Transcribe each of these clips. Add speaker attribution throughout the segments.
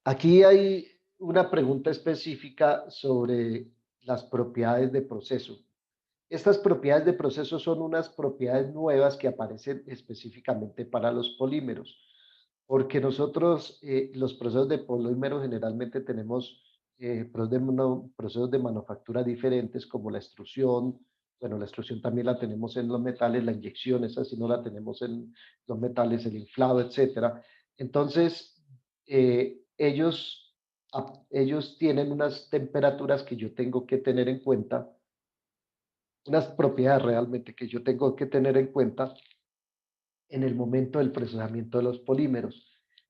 Speaker 1: Aquí hay una pregunta específica sobre las propiedades de proceso. Estas propiedades de proceso son unas propiedades nuevas que aparecen específicamente para los polímeros, porque nosotros los procesos de polímeros generalmente tenemos procesos de manufactura diferentes como la extrusión. Bueno, la extrusión también la tenemos en los metales, la inyección, esa sí no la tenemos en los metales, el inflado, etcétera. Entonces, ellos tienen unas temperaturas que yo tengo que tener en cuenta, unas propiedades realmente que yo tengo que tener en cuenta en el momento del procesamiento de los polímeros.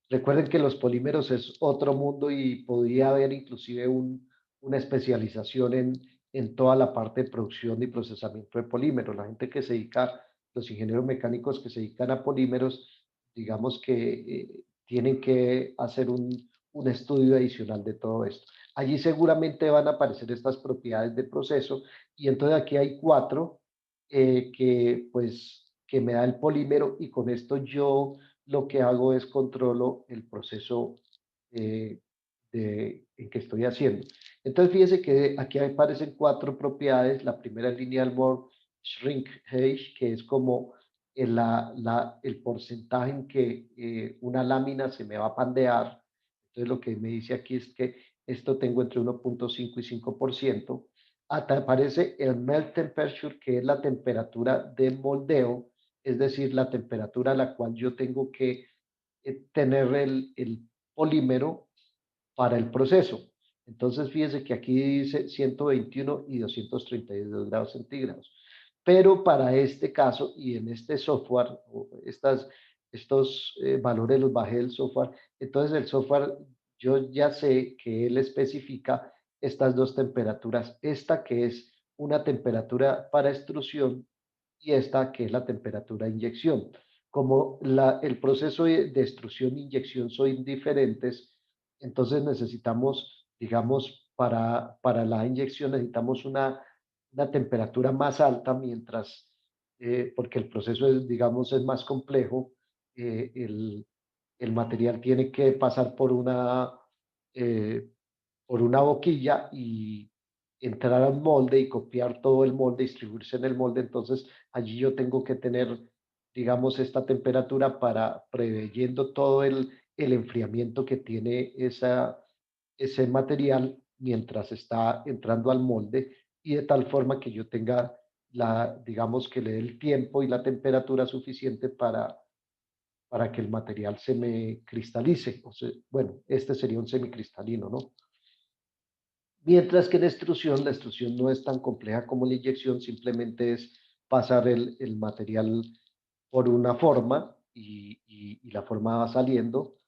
Speaker 1: Recuerden que los polímeros es otro mundo y podría haber inclusive una especialización en toda la parte de producción y procesamiento de polímeros. La gente que se dedica, los ingenieros mecánicos que se dedican a polímeros, digamos que tienen que hacer un estudio adicional de todo esto. Allí seguramente van a aparecer estas propiedades de proceso y entonces aquí hay cuatro que me da el polímero y con esto yo lo que hago es controlo el proceso eh, en que estoy haciendo. Entonces fíjese que aquí aparecen cuatro propiedades. La primera es lineal mode shrinkage, que es como el porcentaje en que una lámina se me va a pandear. Entonces lo que me dice aquí es que esto tengo entre 1,5 y 5%. Hasta aparece el melt temperature, que es la temperatura de moldeo, es decir, la temperatura a la cual yo tengo que tener el polímero para el proceso. Entonces, fíjese que aquí dice 121 y 232 grados centígrados. Pero para este caso y en este software, estos valores los bajé del software, entonces el software yo ya sé que él especifica estas dos temperaturas, esta que es una temperatura para extrusión y esta que es la temperatura de inyección. Como el proceso de extrusión e inyección son diferentes, entonces necesitamos, digamos, para la inyección necesitamos una temperatura más alta, mientras, porque el proceso es, digamos, es más complejo. eh, el, el material tiene que pasar eh, por una boquilla y entrar a un molde y copiar todo el molde, distribuirse en el molde. Entonces, allí yo tengo que tener, digamos, esta temperatura para preveyendo todo el enfriamiento que tiene ese material mientras está entrando al molde y de tal forma que yo tenga digamos, que le dé el tiempo y la temperatura suficiente para que el material se me cristalice. O sea, bueno, este sería un semicristalino, ¿no? Mientras que la extrusión no es tan compleja como la inyección, simplemente es pasar el material por una forma y la forma va saliendo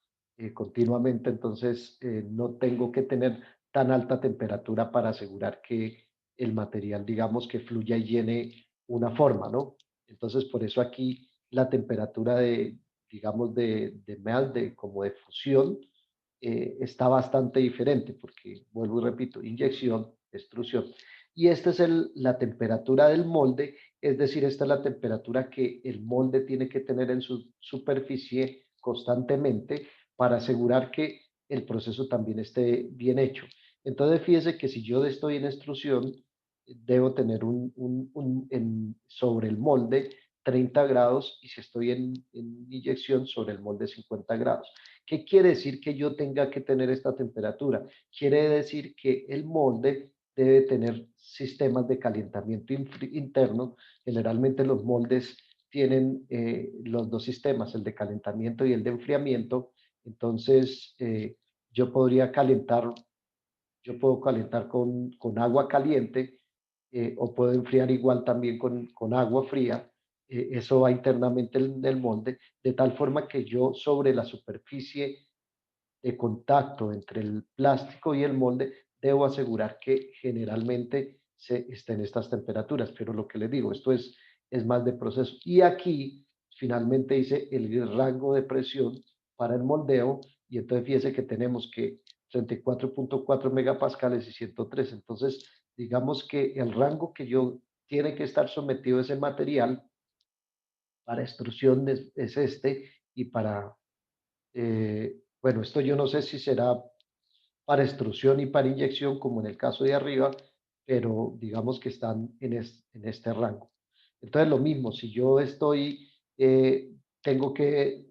Speaker 1: continuamente. Entonces no tengo que tener tan alta temperatura para asegurar que el material, digamos, que fluya y llene una forma, ¿no? Entonces por eso aquí la temperatura digamos, de melt, como de fusión, está bastante diferente porque, vuelvo y repito, inyección, extrusión. Y esta es la temperatura del molde, es decir, esta es la temperatura que el molde tiene que tener en su superficie constantemente para asegurar que el proceso también esté bien hecho. Entonces, fíjese que si yo estoy en extrusión, debo tener sobre el molde 30 grados y si estoy en inyección sobre el molde 50 grados. ¿Qué quiere decir que yo tenga que tener esta temperatura? Quiere decir que el molde debe tener sistemas de calentamiento interno. Generalmente los moldes tienen los dos sistemas, el de calentamiento y el de enfriamiento. Entonces, yo puedo calentar con agua caliente o puedo enfriar igual también con agua fría. Eso va internamente en el molde, de tal forma que yo sobre la superficie de contacto entre el plástico y el molde, debo asegurar que generalmente estén estas temperaturas. Pero lo que les digo, esto es más de proceso. Y aquí finalmente dice el rango de presión para el moldeo y entonces fíjese que tenemos que 34,4 megapascales y 103. Entonces, digamos que el rango que yo tiene que estar sometido ese material para extrusión es este y para Bueno, esto yo no sé si será para extrusión y para inyección, como en el caso de arriba, pero digamos que están en este rango. Entonces, lo mismo, si yo tengo que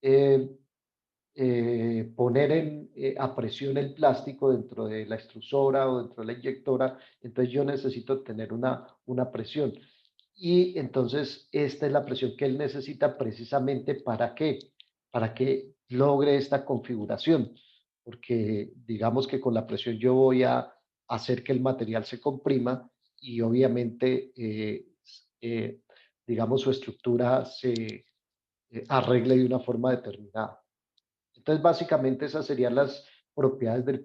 Speaker 1: eh, poner a presión el plástico dentro de la extrusora o dentro de la inyectora, entonces yo necesito tener una presión. Y entonces esta es la presión que él necesita precisamente ¿para qué? Para que logre esta configuración, porque digamos que con la presión yo voy a hacer que el material se comprima y obviamente, eh, digamos, su estructura se arregle de una forma determinada. Entonces, básicamente esas serían las propiedades del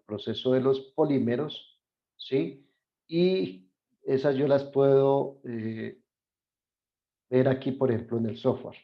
Speaker 1: proceso de los polímeros, ¿sí? Y esas yo las puedo ver aquí, por ejemplo, en el software.